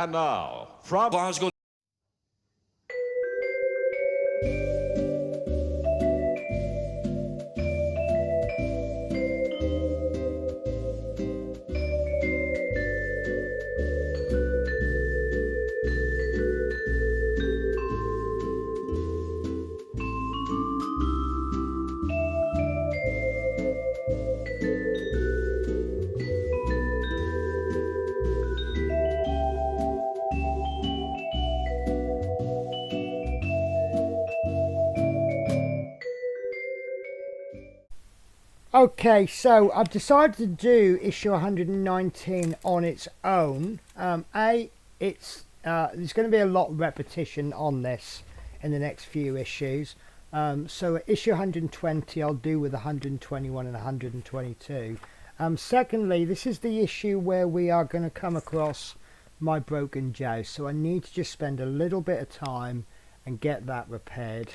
And now, from Glasgow. Okay, so I've decided to do issue 119 on its own. There's going to be a lot of repetition on this in the next few issues. So issue 120 I'll do with 121 and 122. Secondly, this is the issue where we are going to come across my broken joust, so I need to just spend a little bit of time and get that repaired.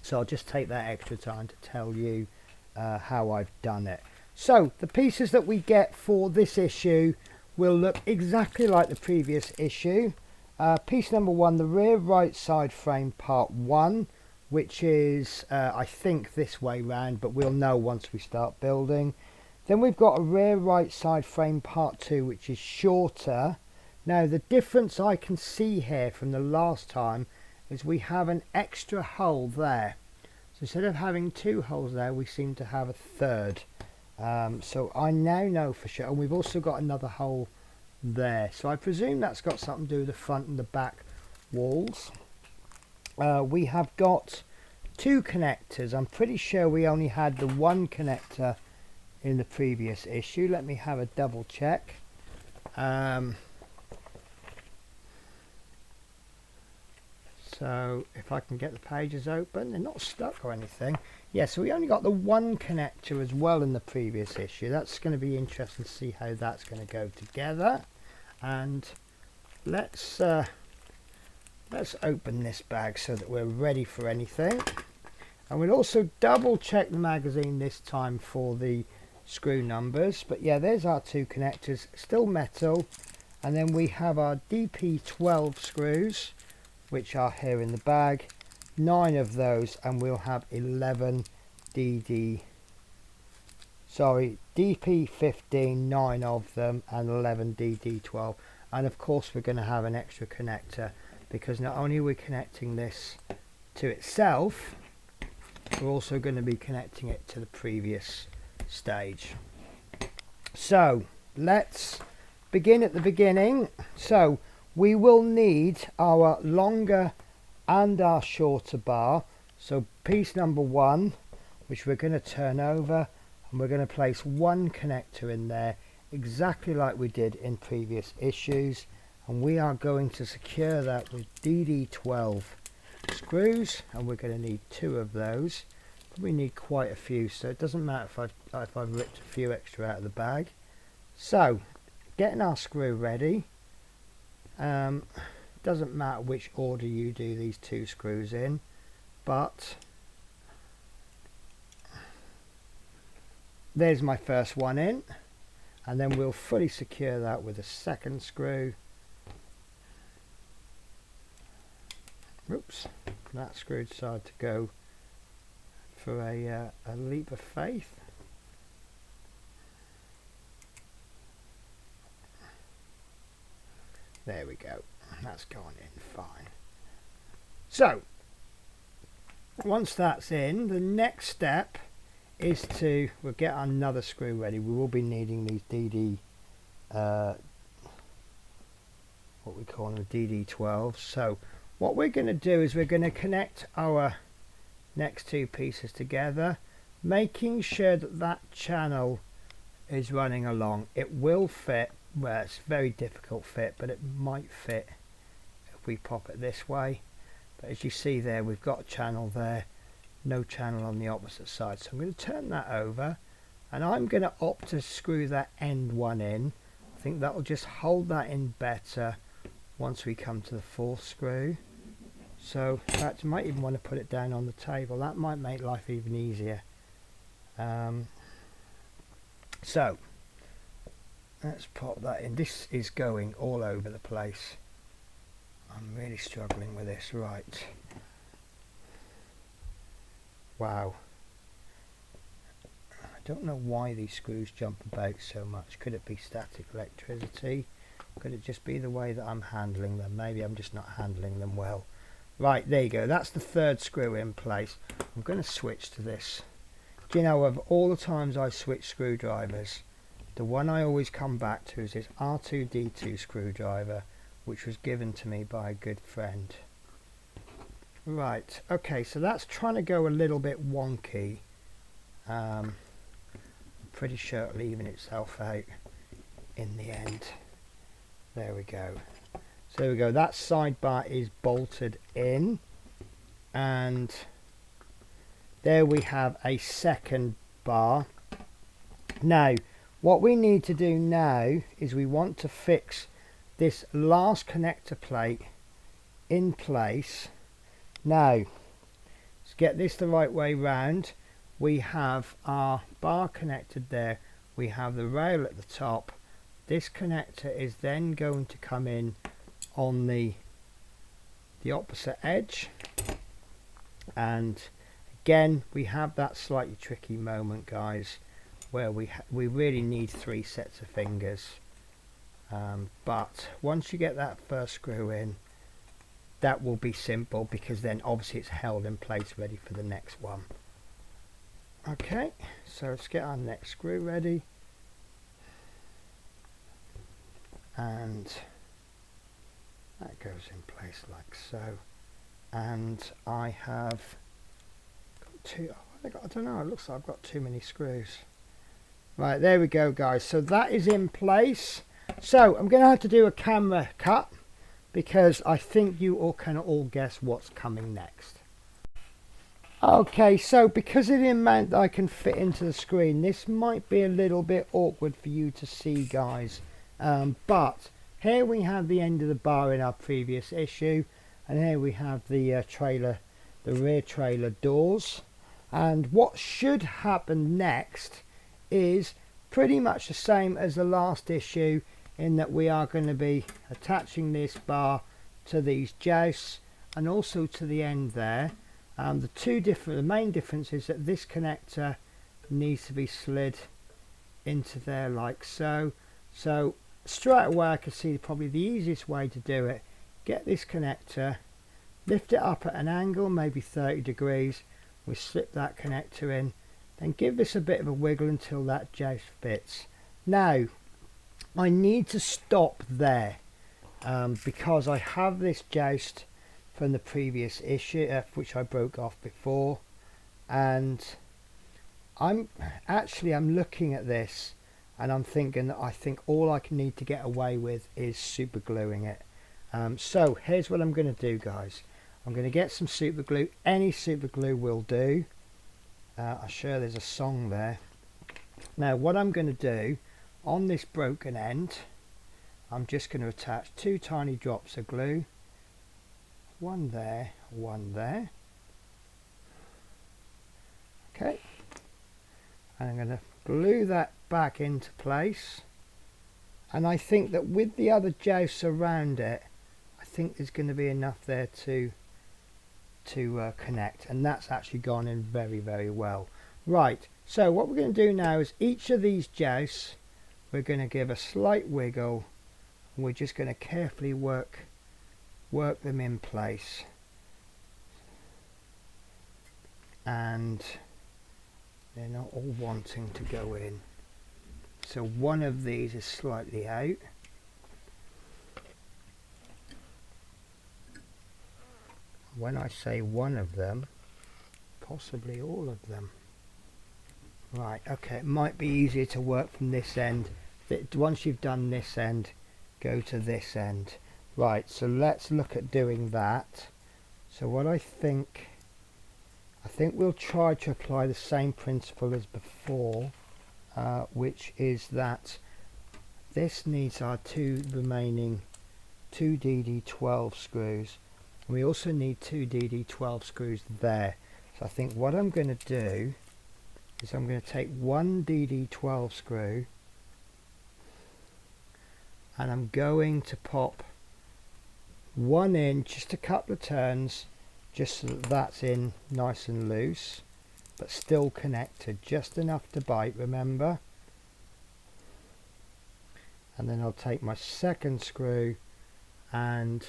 So I'll just take that extra time to tell you how I've done it. So the pieces that we get for this issue will look exactly like the previous issue. Piece number 1, the rear right side frame part 1, which is I think this way round, but we'll know once we start building. Then we've got a rear right side frame part 2, which is shorter. Now the difference I can see here from the last time is we have an extra hole there. Instead of having 2 holes there, we seem to have a third. So I now know for sure. And we've also got another hole there. So I presume that's got something to do with the front and the back walls. We have got 2 connectors. I'm pretty sure we only had the 1 connector in the previous issue. Let me have a double check. So if I can get the pages open, they're not stuck or anything. Yeah, so we only got the 1 connector as well in the previous issue. That's going to be interesting to see how that's going to go together. And let's open this bag so that we're ready for anything. And we'll also double check the magazine this time for the screw numbers. But yeah, there's our 2 connectors, still metal. And then we have our DP12 screws, which are here in the bag, 9 of those, and we'll have 11 DP15, 9 of them, and 11 DD12. And of course we're going to have an extra connector, because not only are we connecting this to itself, we're also going to be connecting it to the previous stage. So let's begin at the beginning. So we will need our longer and our shorter bar. So piece number 1, which we're going to turn over, and we're going to place 1 connector in there exactly like we did in previous issues, and we are going to secure that with DD12 screws, and we're going to need 2 of those. We need quite a few, so it doesn't matter if I've ripped a few extra out of the bag. So getting our screw ready. Doesn't matter which order you do these 2 screws in, but there's my first one in, and then we'll fully secure that with a 2nd screw. Oops, that screw decided to go for a leap of faith. There we go, that's gone in fine. So once that's in, the next step is we'll get another screw ready. We will be needing these DD what we call them DD12. So what we're going to do is we're going to connect our next 2 pieces together, making sure that that channel is running along. It will fit. Well, it's a very difficult fit, but it might fit if we pop it this way. But as you see there, we've got a channel there, no channel on the opposite side. So I'm going to turn that over, and I'm going to opt to screw that end one in. I think that will just hold that in better once we come to the 4th screw. So in fact, I might even want to put it down on the table. That might make life even easier. So let's pop that in. This is going all over the place. I'm really struggling with this. Right. Wow. I don't know why these screws jump about so much. Could it be static electricity? Could it just be the way that I'm handling them? Maybe I'm just not handling them well. Right, there you go. That's the third screw in place. I'm going to switch to this. Do you know, of all the times I switch screwdrivers, the one I always come back to is this R2D2 screwdriver, which was given to me by a good friend. Right, okay, so that's trying to go a little bit wonky. I'm pretty sure it'll even itself out in the end. There we go. So there we go, that side bar is bolted in, and there we have a second bar. Now what we need to do now is we want to fix this last connector plate in place. Now let's get this the right way round. We have our bar connected there, we have the rail at the top. This connector is then going to come in on the opposite edge, and again we have that slightly tricky moment, guys, where we really need 3 sets of fingers, but once you get that first screw in, that will be simple, because then obviously it's held in place ready for the next one. Okay, so let's get our next screw ready, and that goes in place like so. And I have got two, I don't know, it looks like I've got too many screws. Right, there we go, guys. So that is in place. So I'm going to have to do a camera cut, because I think you all can all guess what's coming next. Okay, so because of the amount that I can fit into the screen, this might be a little bit awkward for you to see, guys. But here we have the end of the bar in our previous issue, and here we have the trailer, the rear trailer doors. And what should happen next is pretty much the same as the last issue, in that we are going to be attaching this bar to these jousts and also to the end there. The main difference is that this connector needs to be slid into there like so. So straight away I can see probably the easiest way to do it. Get this connector, lift it up at an angle, maybe 30 degrees. We slip that connector in, then give this a bit of a wiggle until that joust fits. Now I need to stop there, because I have this joust from the previous issue, which I broke off before, and I'm looking at this and I'm thinking that I think all I can need to get away with is super gluing it. So here's what I'm going to do, guys. I'm going to get some super glue. Any super glue will do. I'm sure there's a song there. Now what I'm going to do, on this broken end, I'm just going to attach 2 tiny drops of glue. One there, one there. Okay. And I'm going to glue that back into place. And I think that with the other jousts around it, I think there's going to be enough there to connect, and that's actually gone in very, very well. Right, so what we're going to do now is each of these jousts we're going to give a slight wiggle, and we're just going to carefully work them in place, and they're not all wanting to go in. So one of these is slightly out. When I say one of them, possibly all of them. Right, okay, it might be easier to work from this end. Once you've done this end, go to this end. Right, so let's look at doing that. So what I think we'll try to apply the same principle as before, which is that this needs our remaining 2 DD12 screws. We also need 2 DD12 screws there. So I think what I'm going to do is I'm going to take 1 DD12 screw, and I'm going to pop one in, just a couple of turns, just so that that's in nice and loose, but still connected, just enough to bite, remember. And then I'll take my second screw, and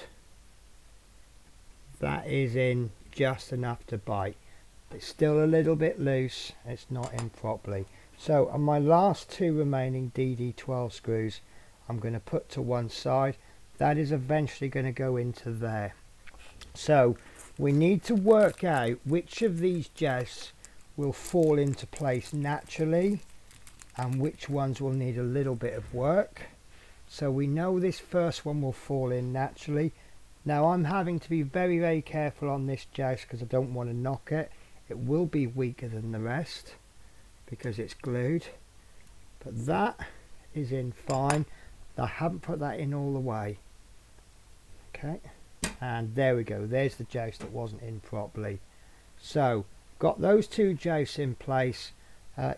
that is in just enough to bite. It's still a little bit loose, it's not in properly. So on my last two remaining DD12 screws, I'm going to put to one side. That is eventually going to go into there. So we need to work out which of these jousts will fall into place naturally and which ones will need a little bit of work. So we know this first one will fall in naturally. Now I'm having to be very, very careful on this joust because I don't want to knock it. It will be weaker than the rest because it's glued, but that is in fine. I haven't put that in all the way. Okay, and there we go, there's the joust that wasn't in properly. So got those two jousts in place.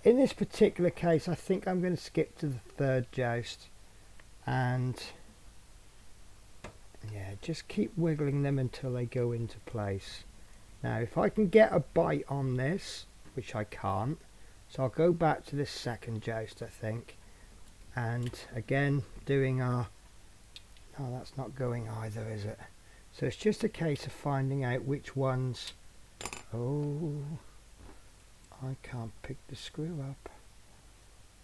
In this particular case I think I'm going to skip to the third joust, and yeah, just keep wiggling them until they go into place. Now if I can get a bite on this, which I can't, so I'll go back to this second joust I think, and again doing our, no, that's not going either, is it? So it's just a case of finding out which ones. Oh, I can't pick the screw up.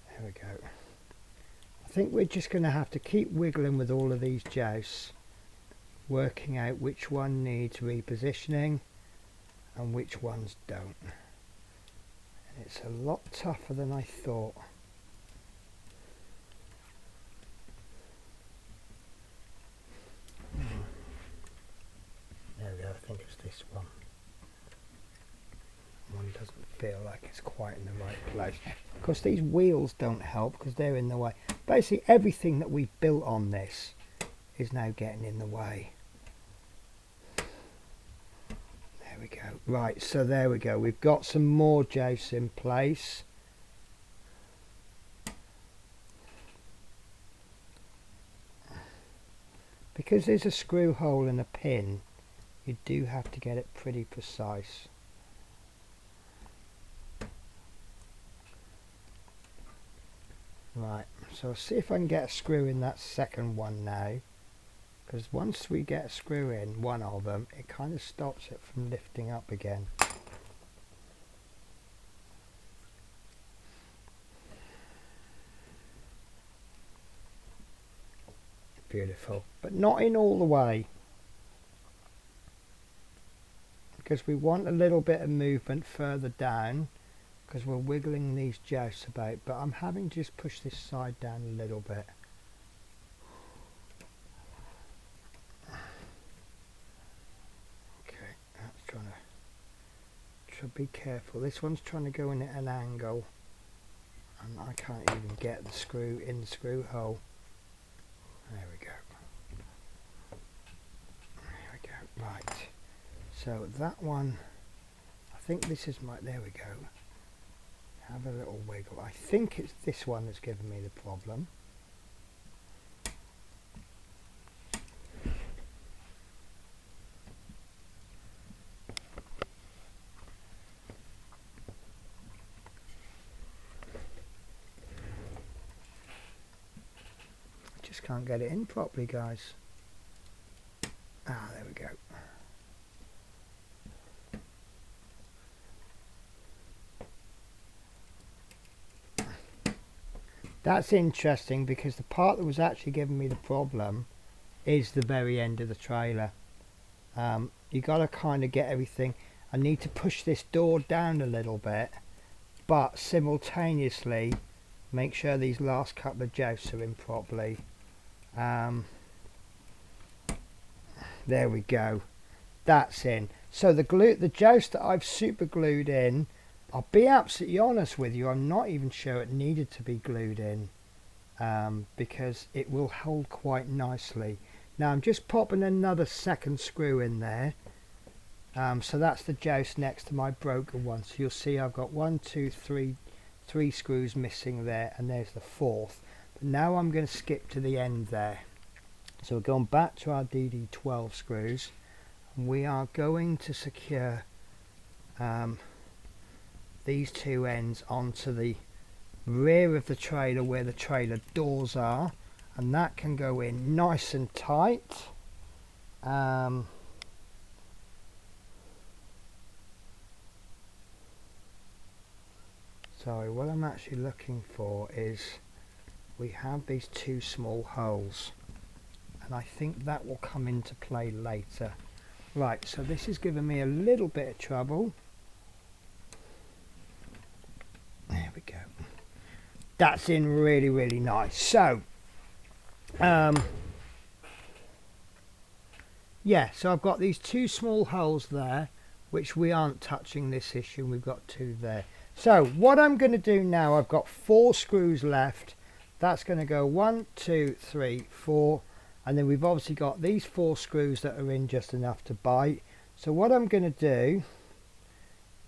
There we go. I think we're just going to have to keep wiggling with all of these jousts, working out which one needs repositioning and which ones don't. And it's a lot tougher than I thought. There we go, I think it's this one. One doesn't feel like it's quite in the right place. Of course these wheels don't help because they're in the way. Basically everything that we built on this is now getting in the way. There we go. Right, so there we go. We've got some more jousts in place. Because there's a screw hole and a pin, you do have to get it pretty precise. Right, so I'll see if I can get a screw in that second one now, because once we get a screw in one of them, it kind of stops it from lifting up again. Beautiful, but not in all the way, because we want a little bit of movement further down, because we're wiggling these jousts about, but I'm having to just push this side down a little bit. Okay, that's trying to be careful. This one's trying to go in at an angle, and I can't even get the screw in the screw hole. There we go. There we go. Right. So that one, I think this is my, there we go. Have a little wiggle. I think it's this one that's given me the problem. I just can't get it in properly, guys. Ah, there we go. That's interesting because the part that was actually giving me the problem is the very end of the trailer. You got to kind of get everything. I need to push this door down a little bit, but simultaneously make sure these last couple of jousts are in properly. There we go. That's in. So the joust that I've super glued in, I'll be absolutely honest with you, I'm not even sure it needed to be glued in, because it will hold quite nicely. Now I'm just popping another second screw in there, so that's the joust next to my broken one. So you'll see I've got 1, 2, 3, 3 screws missing there, and there's the fourth. But now I'm going to skip to the end there. So we're going back to our DD12 screws, and we are going to secure these two ends onto the rear of the trailer where the trailer doors are, and that can go in nice and tight. Sorry, what I'm actually looking for is we have these two small holes, and I think that will come into play later. Right, so this is giving me a little bit of trouble. There we go. That's in really, really nice. So yeah, so I've got these two small holes there which we aren't touching this issue. We've got two there. So what I'm going to do now, I've got 4 screws left. That's going to go 1, 2, 3, 4, and then we've obviously got these 4 screws that are in just enough to bite. So what I'm going to do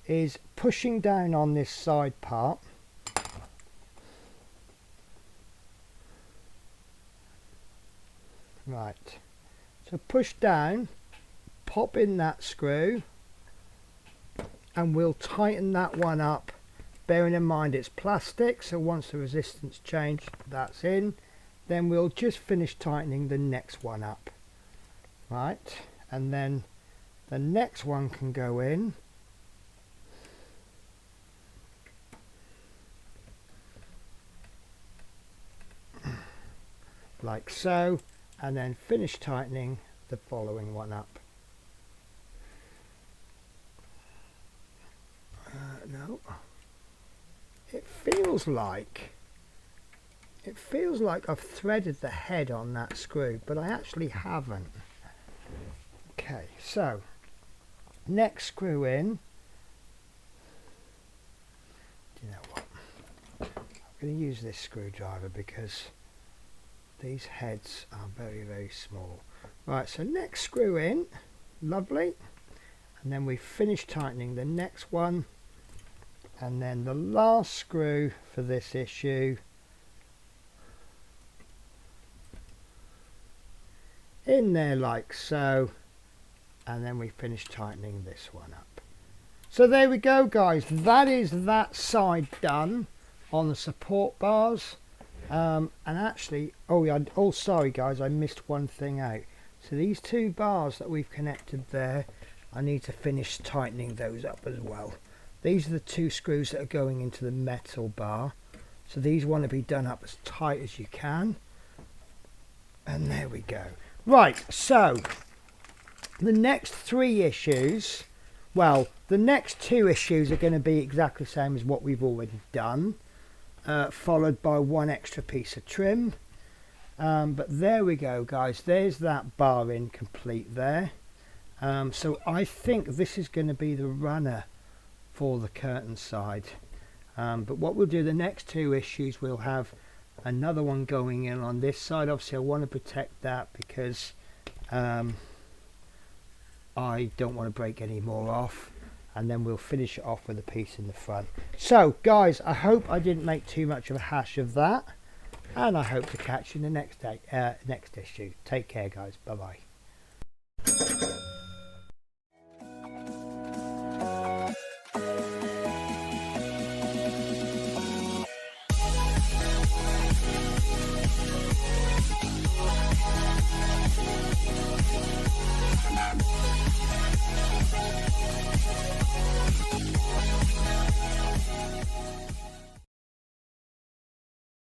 is pushing down on this side part, right, so push down, pop in that screw, and we'll tighten that one up, bearing in mind it's plastic, so once the resistance changed, that's in. Then we'll just finish tightening the next one up, right, and then the next one can go in like so, and then finish tightening the following one up. No, it feels like I've threaded the head on that screw, but I actually haven't. Okay, so next screw in. Do you know what? I'm going to use this screwdriver because these heads are very, very small. Right, so next screw in, lovely, and then we finish tightening the next one, and then the last screw for this issue in there like so, and then we finish tightening this one up. So there we go, guys, that is that side done on the support bars. And actually, sorry guys, I missed one thing out. So these 2 bars that we've connected there, I need to finish tightening those up as well. These are the 2 screws that are going into the metal bar, so these want to be done up as tight as you can. And there we go. Right, so the next 3 issues, well, the next 2 issues are going to be exactly the same as what we've already done, followed by 1 extra piece of trim. But there we go, guys, there's that bar in complete there. So I think this is going to be the runner for the curtain side. But what we'll do, the next 2 issues, we'll have another one going in on this side. Obviously I want to protect that because I don't want to break any more off, and then we'll finish it off with a piece in the front. So guys, I hope I didn't make too much of a hash of that, and I hope to catch you in the next issue. Take care, guys. Bye bye.